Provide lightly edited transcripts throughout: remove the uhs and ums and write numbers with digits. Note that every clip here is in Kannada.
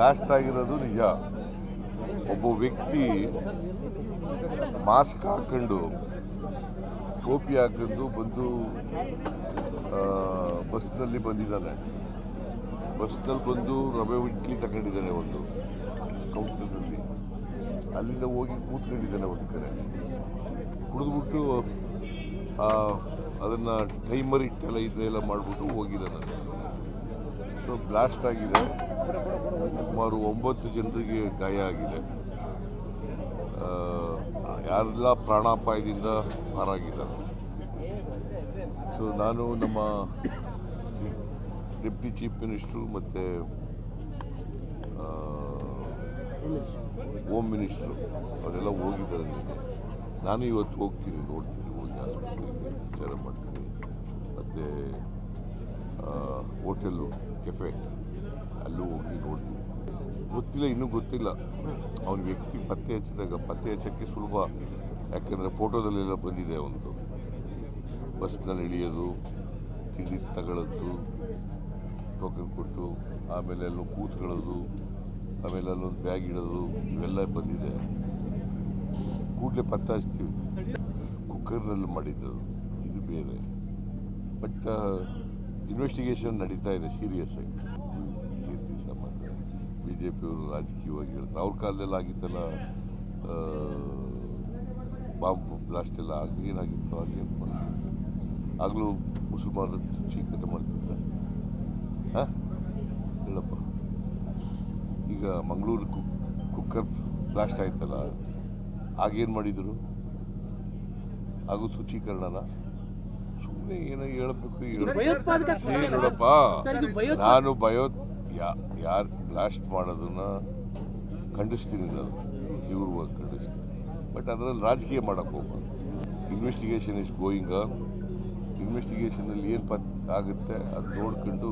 ಬ್ಲಾಸ್ಟ್ ಆಗಿರೋದು ನಿಜ. ಒಬ್ಬ ವ್ಯಕ್ತಿ ಮಾಸ್ಕ್ ಹಾಕೊಂಡು ಟೋಪಿ ಹಾಕೊಂಡು ಬಂದು ಬಸ್ನಲ್ಲಿ ಬಂದಿದ್ದಾನೆ. ಬಸ್ನಲ್ಲಿ ಬಂದು ರವೆ ಇಡ್ಲಿ ತಗೊಂಡಿದ್ದಾನೆ ಒಂದು ಕೌಂಟರ್ನಲ್ಲಿ. ಅಲ್ಲಿಂದ ಹೋಗಿ ಕೂತ್ಕೊಂಡಿದ್ದಾನೆ ಒಂದು ಕಡೆ. ಕುಡಿದ್ಬಿಟ್ಟು ಅದನ್ನು ಟೈಮರ್ ಇಟ್ಟೆಲ್ಲ ಇದನ್ನೆಲ್ಲ ಮಾಡಿಬಿಟ್ಟು ಹೋಗಿದ್ದಾನೆ. ಸೊ ಬ್ಲಾಸ್ಟ್ ಆಗಿದೆ. ಸುಮಾರು 9 ಜನರಿಗೆ ಗಾಯ ಆಗಿದೆ. ಯಾರೆಲ್ಲ ಪ್ರಾಣಾಪಾಯದಿಂದ ಪಾರಾಗಿದ್ದಾರೆ. ಸೊ ನಾನು ನಮ್ಮ ಡೆಪ್ಟಿ ಚೀಫ್ ಮಿನಿಸ್ಟ್ರು ಮತ್ತು ಹೋಮ್ ಮಿನಿಸ್ಟ್ರು ಅವರೆಲ್ಲ ಹೋಗಿದ್ದಾರೆ. ನಾನು ಇವತ್ತು ಹೋಗ್ತೀನಿ, ನೋಡ್ತೀನಿ, ಹೋಗಿ ಆಸ್ಪತ್ರೆಗೆ ವಿಚಾರ ಮಾಡ್ತೀನಿ. ಮತ್ತು ಹೋಟೆಲ್ಲು ಕೆಫೆ ಅಲ್ಲೂ ಹೋಗಿ ನೋಡ್ತೀನಿ. ಗೊತ್ತಿಲ್ಲ, ಇನ್ನೂ ಗೊತ್ತಿಲ್ಲ. ಅವನ ವ್ಯಕ್ತಿ ಪತ್ತೆ ಹಚ್ಚೋಕ್ಕೆ ಸುಲಭ. ಯಾಕೆಂದರೆ ಫೋಟೋದಲ್ಲೆಲ್ಲ ಬಂದಿದೆ. ಅವನದು ಬಸ್ನಲ್ಲಿ ಇಳಿಯೋದು, ತಿಂಡಿ ತಗೊಳ್ಳೋದು, ಟೋಕನ್ ಕೊಟ್ಟು ಆಮೇಲೆ ಅಲ್ಲೂ ಕೂತ್ಕೊಳ್ಳೋದು, ಆಮೇಲೆ ಅಲ್ಲೊಂದು ಬ್ಯಾಗ್ ಇಡೋದು, ಇವೆಲ್ಲ ಬಂದಿದೆ. ಕೂಡಲೇ ಪತ್ತೆ ಹಚ್ತೀವಿ. ಕುಕ್ಕರ್ನಲ್ಲಿ ಮಾಡಿದ್ದದು, ಇದು ಬೇರೆ. ಬಟ್ ಇನ್ವೆಸ್ಟಿಗೇಷನ್ ನಡೀತಾ ಇದೆ ಸೀರಿಯಸ್ ಆಗಿ. ಕೀರ್ತಿ ಸಂಬಂಧ BJP ಅವರು ರಾಜಕೀಯವಾಗಿ ಹೇಳ್ತಾರೆ. ಅವ್ರ ಕಾಲದಲ್ಲಿ ಆಗಿತ್ತಲ್ಲ ಬಾಂಬ್ ಬ್ಲಾಸ್ಟ್ ಎಲ್ಲ ಏನಾಗಿತ್ತು, ಆಗೇನು ಮಾಡಿದ್ರು? ಆಗಲೂ ಮುಸಲ್ಮಾನರು ಚೀಕಟ ಮಾಡ್ತಿದ್ರ? ಹೇಳಪ್ಪ. ಈಗ ಮಂಗಳೂರು ಕುಕ್ಕರ್ ಬ್ಲಾಸ್ಟ್ ಆಯ್ತಲ್ಲ, ಆಗೇನು ಮಾಡಿದರು? ಹಾಗೂ ತುಚ್ಛೀಕರಣನ ಸುಮ್ಮನೆ ಏನೋ ಹೇಳಬೇಕು. ನೋಡಪ್ಪ, ನಾನು ಯಾರು ಬ್ಲಾಸ್ಟ್ ಮಾಡೋದನ್ನ ಖಂಡಿಸ್ತೀನಿ, ನಾನು ತೀವ್ರವಾಗಿ ಖಂಡಿಸ್ತೀನಿ. ಬಟ್ ಅದರಲ್ಲಿ ರಾಜಕೀಯ ಮಾಡೋಕ್ಕೆ ಹೋಗ್ಬಾರ್ದು. Investigation is going on. ಇನ್ವೆಸ್ಟಿಗೇಷನಲ್ಲಿ ಏನು ಆಗುತ್ತೆ ಅದು ನೋಡ್ಕೊಂಡು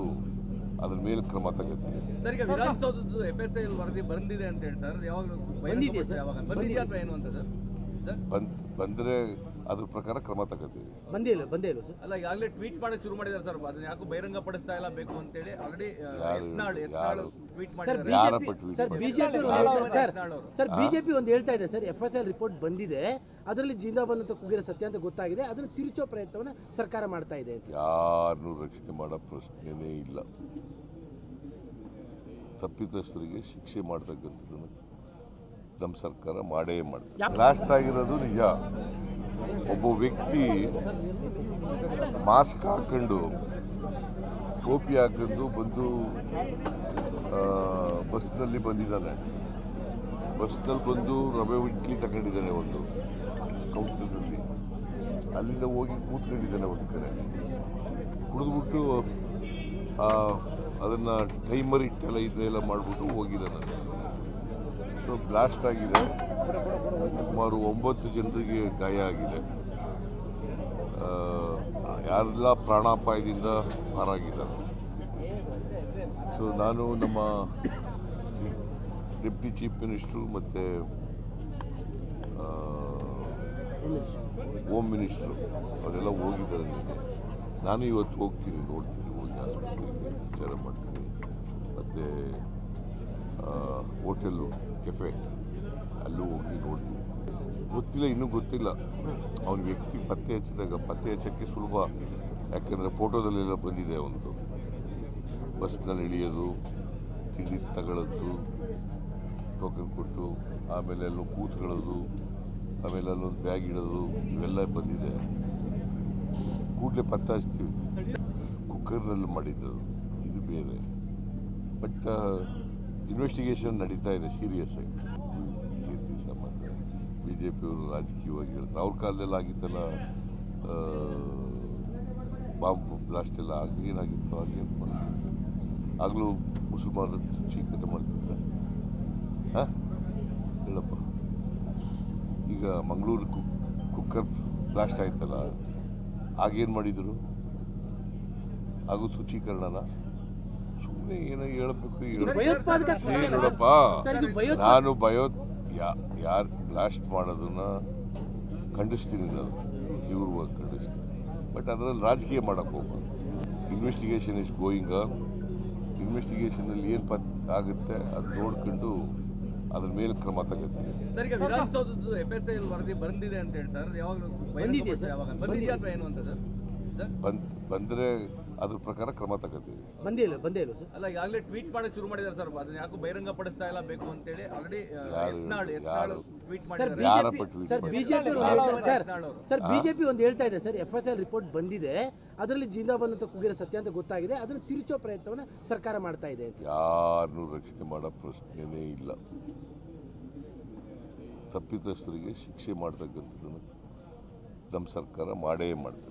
ಅದ್ರ ಮೇಲೆ ಕ್ರಮ ತಗೋತೀವಿ. ಸರ್, ಈಗ ವಿಧಾನಸೌಧದ್ದು FSIL ವರದಿ ಬಂದಿದೆ ಅಂತ ಹೇಳ್ತಾರೆ. ಬಂದರೆ ಅದ್ರ ಪ್ರಕಾರ ಕ್ರಮ ತಗೋತೀವಿ. ಬಂದಿಲ್ಲ ಸರ್. ಅಲ್ಲ, ಈಗಾಗಲೇ ಟ್ವೀಟ್ ಮಾಡಕ್ಕೆ ಶುರು ಮಾಡಿದ್ದಾರೆ ಸರ್. ಅದನ್ನ ಯಾಕೋ ಬಹಿರಂಗ ಪಡಿಸ್ತಾ ಇಲ್ಲ ಬೇಕು ಅಂತೇಳಿ ಆಲ್ರೆಡಿ ಟ್ವೀಟ್ ಮಾಡಿದ್ದಾರೆ. ಸರ್, ಬಿಜೆಪಿ ಒಂದು ಹೇಳ್ತಾ ಇದೆ ಸರ್, FSIL ರಿಪೋರ್ಟ್ ಬಂದಿದೆ, ಅದರಲ್ಲಿ ಜಿಂದಾಬಾದ್ ಅಂತ ಕೂಗಿರೋ ಸತ್ಯ ಅಂತ ಗೊತ್ತಾಗಿದೆ, ಅದನ್ನು ತಿರುಚೋ ಪ್ರಯತ್ನವನ್ನು ಸರ್ಕಾರ ಮಾಡ್ತಾ ಇದೆ. ಯಾರನ್ನೂ ರಕ್ಷಣೆ ಮಾಡೋ ಪ್ರಶ್ನೆನೇ ಇಲ್ಲ. ತಪ್ಪಿತಸ್ಥರಿಗೆ ಶಿಕ್ಷೆ ಮಾಡ್ತಕ್ಕಂಥದ್ದನ್ನು ನಮ್ಮ ಸರ್ಕಾರ ಮಾಡೇ ಮಾಡ್ತಾರೆ. ಬ್ಲಾಸ್ಟ್ ಆಗಿರೋದು ನಿಜ. ಒಬ್ಬ ವ್ಯಕ್ತಿ ಮಾಸ್ಕ್ ಹಾಕೊಂಡು ಟೋಪಿ ಹಾಕೊಂಡು ಬಂದು ಬಸ್ನಲ್ಲಿ ಬಂದಿದ್ದಾನೆ. ಬಸ್ನಲ್ಲಿ ಬಂದು ರವೆ ಇಡ್ಲಿ ತಗೊಂಡಿದ್ದಾನೆ ಒಂದು ಕೌಂಟರ್ನಲ್ಲಿ. ಅಲ್ಲಿಂದ ಹೋಗಿ ಕೂತ್ಕೊಂಡಿದ್ದಾನೆ ಒಂದು ಕಡೆ. ಕುಡಿದ್ಬಿಟ್ಟು ಅದನ್ನು ಟೈಮರ್ ಇಟ್ಟೆಲ್ಲ ಇದನ್ನೆಲ್ಲ ಮಾಡಿಬಿಟ್ಟು ಹೋಗಿದ್ದಾನೆ. ಸೊ ಬ್ಲಾಸ್ಟ್ ಆಗಿದೆ. ಸುಮಾರು 9 ಜನರಿಗೆ ಗಾಯ ಆಗಿದೆ. ಯಾರೆಲ್ಲ ಪ್ರಾಣಾಪಾಯದಿಂದ ಪಾರಾಗಿದ್ದಾರೆ. ಸೊ ನಾನು ನಮ್ಮ ಡೆಪ್ಟಿ ಚೀಫ್ ಮಿನಿಸ್ಟ್ರು ಮತ್ತು ಹೋಮ್ ಮಿನಿಸ್ಟ್ರು ಅವರೆಲ್ಲ ಹೋಗಿದ್ದಾರೆ. ನಾನು ಇವತ್ತು ಹೋಗ್ತೀನಿ, ನೋಡ್ತೀನಿ, ಹೋಗಿ ಆಸ್ಪತ್ರೆಗೆ ವಿಚಾರ ಮಾಡ್ತೀನಿ. ಮತ್ತು ಹೋಟೆಲ್ಲು ಕೆಫೆ ಅಲ್ಲೂ ಹೋಗಿ ನೋಡ್ತೀನಿ. ಗೊತ್ತಿಲ್ಲ, ಇನ್ನೂ ಗೊತ್ತಿಲ್ಲ. ಅವನ ವ್ಯಕ್ತಿ ಪತ್ತೆ ಹಚ್ಚೋಕ್ಕೆ ಸುಲಭ. ಯಾಕೆಂದರೆ ಫೋಟೋದಲ್ಲೆಲ್ಲ ಬಂದಿದೆ. ಅವನದು ಬಸ್ನಲ್ಲಿ ಇಳಿಯೋದು, ತಿಂಡಿ ತಗೊಳ್ಳೋದು, ಟೋಕನ್ ಕೊಟ್ಟು ಆಮೇಲೆ ಅಲ್ಲೂ ಕೂತ್ಕೊಳ್ಳೋದು, ಆಮೇಲೆ ಅಲ್ಲೊಂದು ಬ್ಯಾಗ್ ಇಡೋದು, ಇವೆಲ್ಲ ಬಂದಿದೆ. ಕೂಡಲೇ ಪತ್ತೆ ಹಚ್ತೀವಿ. ಕುಕ್ಕರ್ನಲ್ಲಿ ಮಾಡಿದ್ದದು, ಇದು ಬೇರೆ. ಬಟ್ ಇನ್ವೆಸ್ಟಿಗೇಷನ್ ನಡೀತಾ ಇದೆ ಸೀರಿಯಸ್ ಆಗಿ. ಕೀರ್ತಿ ಸಂಬಂಧ BJP ಅವರು ರಾಜಕೀಯವಾಗಿ ಹೇಳ್ತಾರೆ. ಅವ್ರ ಕಾಲದಲ್ಲಿ ಆಗಿತ್ತಲ್ಲ ಬಾಂಬ್ ಬ್ಲಾಸ್ಟ್ ಎಲ್ಲ ಏನಾಗಿತ್ತು, ಆಗೇನು ಮಾಡಿದ್ರು? ಆಗಲೂ ಮುಸಲ್ಮಾನರು ಚೀಕಟ ಮಾಡ್ತಿದ್ರ? ಹೇಳಪ್ಪ. ಈಗ ಮಂಗಳೂರು ಕುಕ್ಕರ್ ಬ್ಲಾಸ್ಟ್ ಆಯ್ತಲ್ಲ, ಆಗೇನು ಮಾಡಿದರು? ಹಾಗೂ ತುಚ್ಛೀಕರಣನ ಸುಮ್ಮನೆ ಏನೋ ಹೇಳಬೇಕು. ನೋಡಪ್ಪ, ನಾನು ಯಾರು ಬ್ಲಾಸ್ಟ್ ಮಾಡೋದನ್ನ ಖಂಡಿಸ್ತೀನಿ, ನಾನು ತೀವ್ರವಾಗಿ ಖಂಡಿಸ್ತೀನಿ. ಬಟ್ ಅದರಲ್ಲಿ ರಾಜಕೀಯ ಮಾಡೋಕ್ಕೆ ಹೋಗ್ಬಾರ್ದು. Investigation is going on. ಇನ್ವೆಸ್ಟಿಗೇಷನಲ್ಲಿ ಏನು ಆಗುತ್ತೆ ಅದು ನೋಡ್ಕೊಂಡು ಅದ್ರ ಮೇಲೆ ಕ್ರಮ ತಗೋತೀವಿ. ಸರ್, ಈಗ ವಿಧಾನಸೌಧದ್ದು FSIL ವರದಿ ಬಂದಿದೆ ಅಂತ ಹೇಳ್ತಾರೆ, ಯಾವಾಗ ಬಂದಿದೆಯಾ ಸರ್? ಯಾವಾಗ ಬಂದಿದೆಯಾ ಅಥವಾ ಏನು ಅಂತ ಸರ್? ಬಂದರೆ ಅದ್ರ ಪ್ರಕಾರ ಕ್ರಮ ತಗೋತೀವಿ. ಬಂದೇ ಇಲ್ಲ ಸರ್. ಅಲ್ಲ, ಈಗಾಗಲೇ ಟ್ವೀಟ್ ಮಾಡಕ್ಕೆ ಶುರು ಮಾಡಿದ್ದಾರೆ ಸರ್, ಅದನ್ನ ಯಾಕೋ ಬಹಿರಂಗ ಪಡಿಸ್ತಾ ಇಲ್ಲ ಬೇಕು ಅಂತೇಳಿ ಆಲ್ರೆಡಿ ಯಾರು ಟ್ವೀಟ್ ಸರ್ ಮಾಡಿದ್ದಾರೆ. ಯಾರ ಬಿಜೆಪಿ ಒಂದು ಹೇಳ್ತಾ ಇದೆ ಸರ್, FSIL ರಿಪೋರ್ಟ್ ಬಂದಿದೆ, ಅದರಲ್ಲಿ ಜಿಂದಾಬಾದ್ ಅಂತ ಕೂಗಿರೋ ಸತ್ಯ ಅಂತ ಗೊತ್ತಾಗಿದೆ, ಅದನ್ನು ತಿರುಚೋ ಪ್ರಯತ್ನವನ್ನು ಸರ್ಕಾರ ಮಾಡ್ತಾ ಇದೆ. ಯಾರನ್ನೂ ರಕ್ಷಣೆ ಮಾಡೋ ಪ್ರಶ್ನೆನೇ ಇಲ್ಲ. ತಪ್ಪಿತಸ್ಥರಿಗೆ ಶಿಕ್ಷೆ ಮಾಡ್ತಕ್ಕಂಥದ್ದನ್ನು ನಮ್ಮ ಸರ್ಕಾರ ಮಾಡೇ ಮಾಡ್ತದೆ.